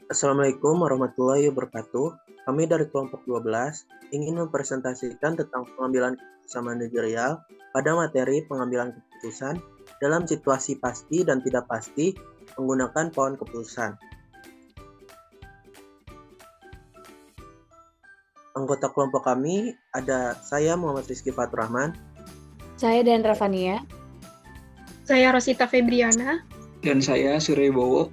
Assalamualaikum warahmatullahi wabarakatuh. Kami dari kelompok 12 ingin mempresentasikan tentang pengambilan keputusan manajerial pada materi pengambilan keputusan dalam situasi pasti dan tidak pasti menggunakan pohon keputusan. Anggota kelompok kami ada saya Muhammad Rizky Fatur Rahman, Saya dan Ravania. Saya Rosita Febriana. Dan saya Surya Bowo.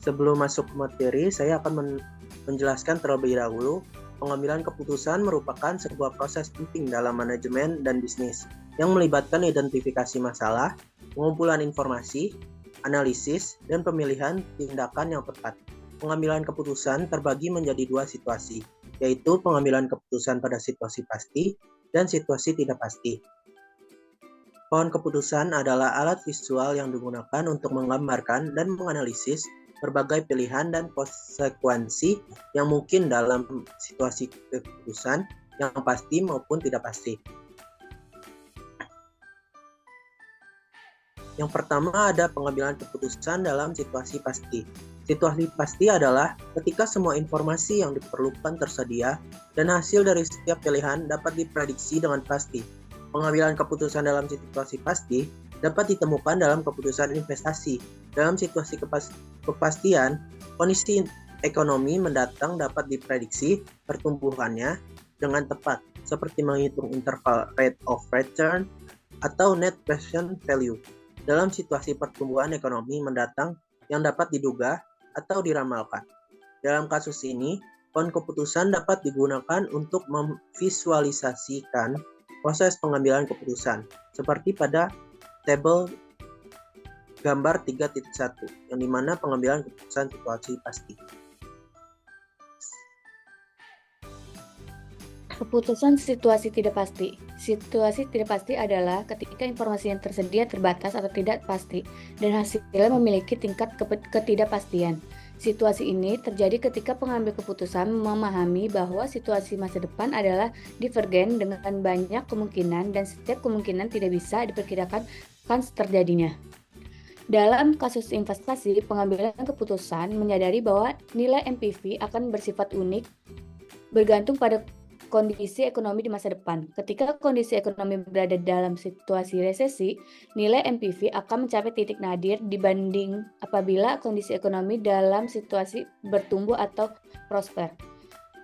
Sebelum masuk ke materi, saya akan menjelaskan terlebih dahulu. Pengambilan keputusan merupakan sebuah proses penting dalam manajemen dan bisnis yang melibatkan identifikasi masalah, pengumpulan informasi, analisis, dan pemilihan tindakan yang tepat. Pengambilan keputusan terbagi menjadi dua situasi, yaitu pengambilan keputusan pada situasi pasti dan situasi tidak pasti. Pohon keputusan adalah alat visual yang digunakan untuk menggambarkan dan menganalisis berbagai pilihan dan konsekuensi yang mungkin dalam situasi keputusan yang pasti maupun tidak pasti. Yang pertama ada pengambilan keputusan dalam situasi pasti. Situasi pasti adalah ketika semua informasi yang diperlukan tersedia dan hasil dari setiap pilihan dapat diprediksi dengan pasti. Pengambilan keputusan dalam situasi pasti dapat ditemukan dalam keputusan investasi. Dalam situasi kepastian, kondisi ekonomi mendatang dapat diprediksi pertumbuhannya dengan tepat, seperti menghitung interval rate of return atau net present value. Dalam situasi pertumbuhan ekonomi mendatang yang dapat diduga atau diramalkan. Dalam kasus ini, pohon keputusan dapat digunakan untuk memvisualisasikan proses pengambilan keputusan, seperti pada tabel gambar 3.1, yang dimana pengambilan keputusan situasi pasti. Keputusan situasi tidak pasti. Situasi tidak pasti adalah ketika informasi yang tersedia terbatas atau tidak pasti dan hasilnya memiliki tingkat ketidakpastian. Situasi ini terjadi ketika pengambil keputusan memahami bahwa situasi masa depan adalah divergen dengan banyak kemungkinan dan setiap kemungkinan tidak bisa diperkirakan terjadinya. Dalam kasus investasi, pengambilan keputusan menyadari bahwa nilai NPV akan bersifat unik bergantung pada kondisi ekonomi di masa depan. Ketika kondisi ekonomi berada dalam situasi resesi, nilai NPV akan mencapai titik nadir dibanding apabila kondisi ekonomi dalam situasi bertumbuh atau prosper.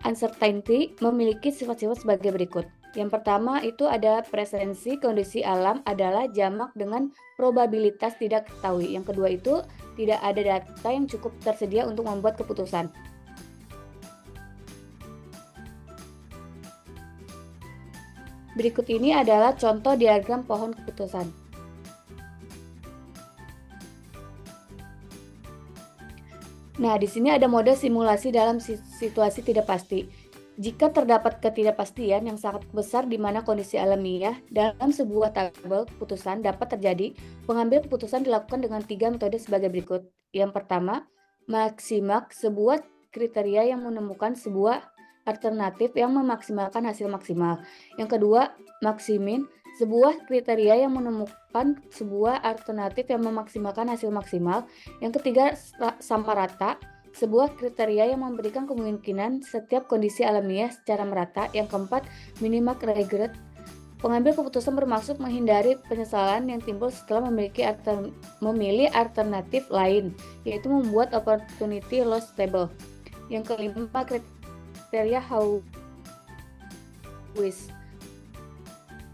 Uncertainty memiliki sifat-sifat sebagai berikut. Yang pertama itu ada presensi kondisi alam adalah jamak dengan probabilitas tidak ketahui. Yang kedua itu tidak ada data yang cukup tersedia untuk membuat keputusan. Berikut ini adalah contoh diagram pohon keputusan. Nah, di sini ada model simulasi dalam situasi tidak pasti. Jika terdapat ketidakpastian yang sangat besar di mana kondisi alamiah dalam sebuah tabel keputusan dapat terjadi, pengambil keputusan dilakukan dengan 3 metode sebagai berikut. Yang pertama, maksimak, sebuah kriteria yang menemukan sebuah alternatif yang memaksimalkan hasil maksimal. Yang kedua, maksimin, sebuah kriteria yang menemukan sebuah alternatif yang memaksimalkan hasil maksimal. Yang ketiga, sama rata, sebuah kriteria yang memberikan kemungkinan setiap kondisi alamiah secara merata. Yang keempat, minimal regret. Pengambil keputusan bermaksud menghindari penyesalan yang timbul setelah memilih alternatif lain, yaitu membuat opportunity loss table. Yang kelima, kriteria Howes,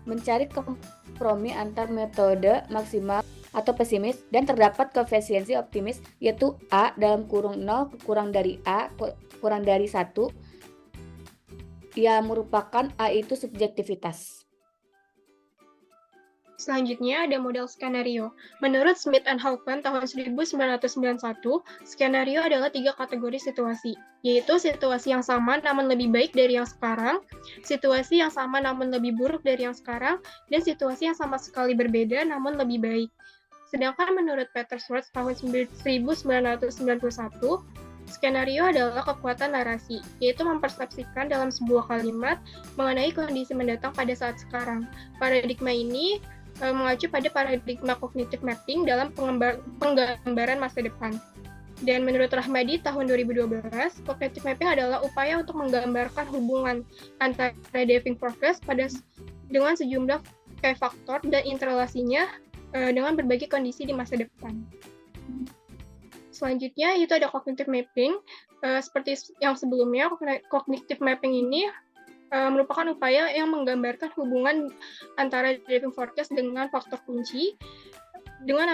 mencari kompromi antar metode maksimal atau pesimis dan terdapat koefisiensi optimis yaitu A dalam kurung 0 kurang dari A kurang dari 1 yang merupakan A itu subjektivitas. Selanjutnya ada model skenario. Menurut Smith and Halpern tahun 1991, skenario adalah 3 kategori situasi, yaitu situasi yang sama namun lebih baik dari yang sekarang, situasi yang sama namun lebih buruk dari yang sekarang, dan situasi yang sama sekali berbeda namun lebih baik. Sedangkan menurut Petersworth tahun 1991, skenario adalah kekuatan narasi, yaitu mempersepsikan dalam sebuah kalimat mengenai kondisi mendatang pada saat sekarang. Paradigma ini mengacu pada paradigma cognitive mapping dalam penggambaran masa depan. Dan menurut Rahmadi tahun 2012, cognitive mapping adalah upaya untuk menggambarkan hubungan antara driving force dengan sejumlah faktor dan interrelasinya dengan berbagai kondisi di masa depan. Selanjutnya itu ada cognitive mapping. Seperti yang sebelumnya, cognitive mapping ini merupakan upaya yang menggambarkan hubungan antara driving force dengan faktor kunci dengan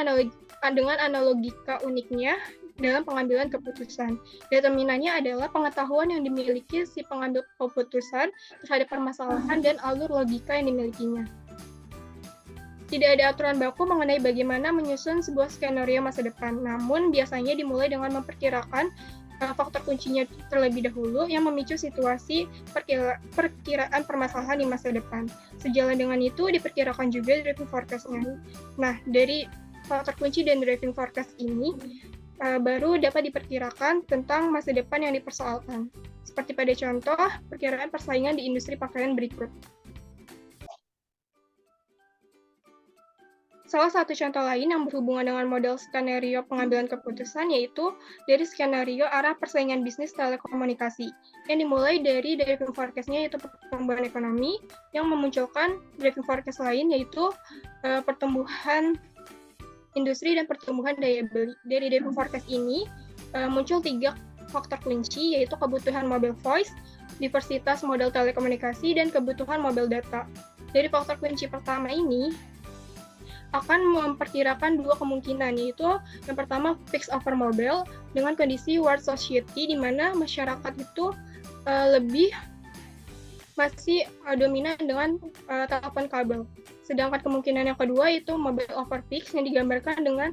analogika uniknya dalam pengambilan keputusan. Determinannya adalah pengetahuan yang dimiliki si pengambil keputusan terhadap permasalahan dan alur logika yang dimilikinya. Tidak ada aturan baku mengenai bagaimana menyusun sebuah skenario masa depan, namun biasanya dimulai dengan memperkirakan faktor kuncinya terlebih dahulu yang memicu situasi perkiraan permasalahan di masa depan. Sejalan dengan itu, diperkirakan juga driving forecast-nya. Nah, dari faktor kunci dan driving forecast ini, baru dapat diperkirakan tentang masa depan yang dipersoalkan. Seperti pada contoh, perkiraan persaingan di industri pakaian berikut. Salah satu contoh lain yang berhubungan dengan model skenario pengambilan keputusan yaitu dari skenario arah persaingan bisnis telekomunikasi yang dimulai dari driving forecast-nya yaitu pertumbuhan ekonomi yang memunculkan driving forecast lain yaitu pertumbuhan industri dan pertumbuhan daya beli. Dari driving forecast ini muncul 3 faktor kunci yaitu kebutuhan mobile voice, diversitas model telekomunikasi, dan kebutuhan mobile data. Dari faktor kunci pertama ini akan memperkirakan 2 kemungkinan, yaitu yang pertama fixed over mobile dengan kondisi world society di mana masyarakat itu lebih masih dominan dengan telepon kabel. Sedangkan kemungkinan yang kedua itu mobile over fixed yang digambarkan dengan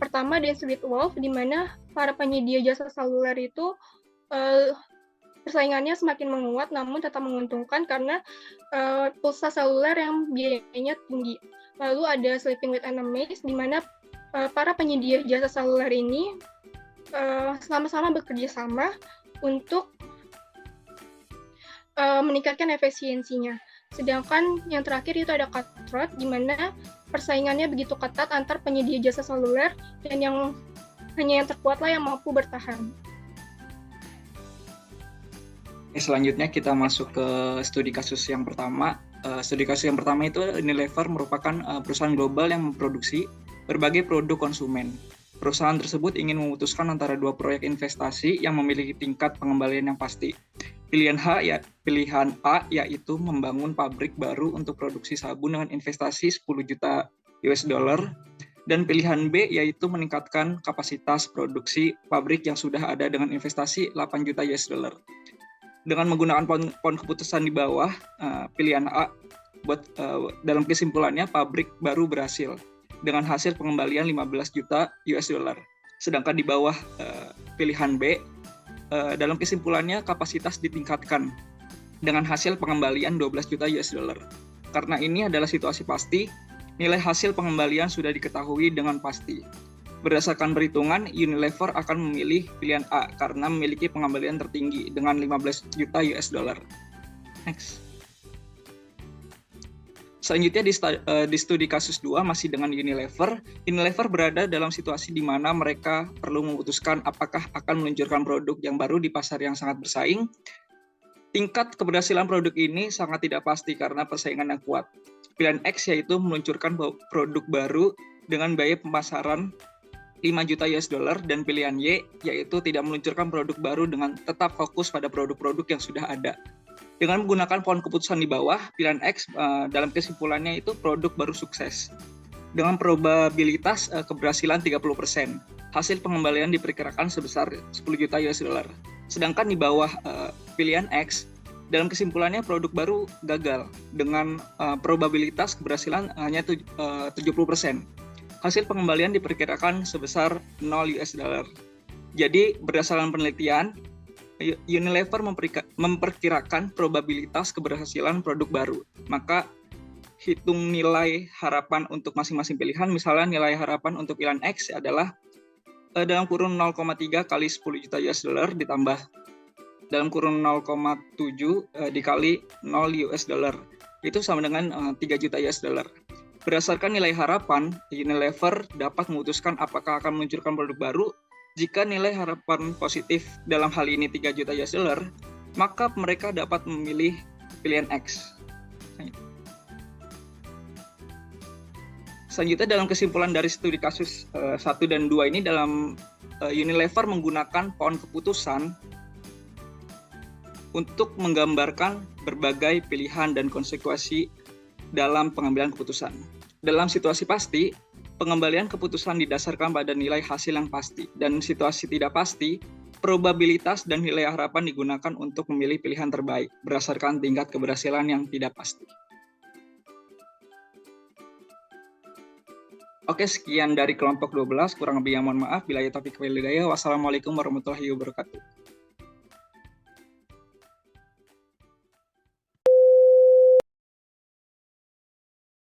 pertama dense with wolf di mana para penyedia jasa seluler itu persaingannya semakin menguat namun tetap menguntungkan karena pulsa seluler yang biayanya tinggi. Lalu ada sleeping with enemies, di mana para penyedia jasa seluler ini sama-sama bekerja sama untuk meningkatkan efisiensinya. Sedangkan yang terakhir itu ada cutthroat, di mana persaingannya begitu ketat antar penyedia jasa seluler dan hanya yang terkuatlah yang mampu bertahan. Selanjutnya kita masuk ke studi kasus yang pertama. Studi kasus yang pertama itu Unilever merupakan perusahaan global yang memproduksi berbagai produk konsumen. Perusahaan tersebut ingin memutuskan antara 2 proyek investasi yang memiliki tingkat pengembalian yang pasti. Pilihan A yaitu membangun pabrik baru untuk produksi sabun dengan investasi 10 juta US dollar, dan pilihan B yaitu meningkatkan kapasitas produksi pabrik yang sudah ada dengan investasi 8 juta US dollar. Dengan menggunakan poin keputusan di bawah, pilihan A dalam kesimpulannya pabrik baru berhasil dengan hasil pengembalian 15 juta US dollar. Sedangkan di bawah pilihan B, dalam kesimpulannya kapasitas ditingkatkan dengan hasil pengembalian 12 juta US dollar. Karena ini adalah situasi pasti, nilai hasil pengembalian sudah diketahui dengan pasti. Berdasarkan perhitungan, Unilever akan memilih pilihan A karena memiliki pengembalian tertinggi dengan 15 juta US dollar. Next. Selanjutnya di studi kasus 2 masih dengan Unilever. Unilever berada dalam situasi di mana mereka perlu memutuskan apakah akan meluncurkan produk yang baru di pasar yang sangat bersaing. Tingkat keberhasilan produk ini sangat tidak pasti karena persaingan yang kuat. Pilihan X yaitu meluncurkan produk baru dengan biaya pemasaran 5 juta US dollar, dan pilihan Y yaitu tidak meluncurkan produk baru dengan tetap fokus pada produk-produk yang sudah ada. Dengan menggunakan pohon keputusan di bawah, pilihan X dalam kesimpulannya itu produk baru sukses. Dengan probabilitas keberhasilan 30%. Hasil pengembalian diperkirakan sebesar 10 juta US dollar. Sedangkan di bawah pilihan X, dalam kesimpulannya produk baru gagal dengan probabilitas keberhasilan hanya 70%. Hasil pengembalian diperkirakan sebesar 0 US dollar. Jadi berdasarkan penelitian, Unilever memperkirakan probabilitas keberhasilan produk baru. Maka hitung nilai harapan untuk masing-masing pilihan. Misalnya nilai harapan untuk pilihan X adalah dalam kurun 0,3 kali 10 juta US dollar ditambah dalam kurun 0,7 dikali 0 US dollar. Itu sama dengan 3 juta US dollar. Berdasarkan nilai harapan, Unilever dapat memutuskan apakah akan meluncurkan produk baru. Jika nilai harapan positif dalam hal ini 3 juta US$, maka mereka dapat memilih pilihan X. Selanjutnya dalam kesimpulan dari studi kasus 1 dan 2 ini, dalam Unilever menggunakan pohon keputusan untuk menggambarkan berbagai pilihan dan konsekuensi dalam pengambilan keputusan. Dalam situasi pasti, pengembalian keputusan didasarkan pada nilai hasil yang pasti, dan situasi tidak pasti, probabilitas dan nilai harapan digunakan untuk memilih pilihan terbaik berdasarkan tingkat keberhasilan yang tidak pasti. Oke, sekian dari kelompok 12. Kurang lebihnya mohon maaf. Bila ya taufiq wal hidayah. Wassalamualaikum warahmatullahi wabarakatuh.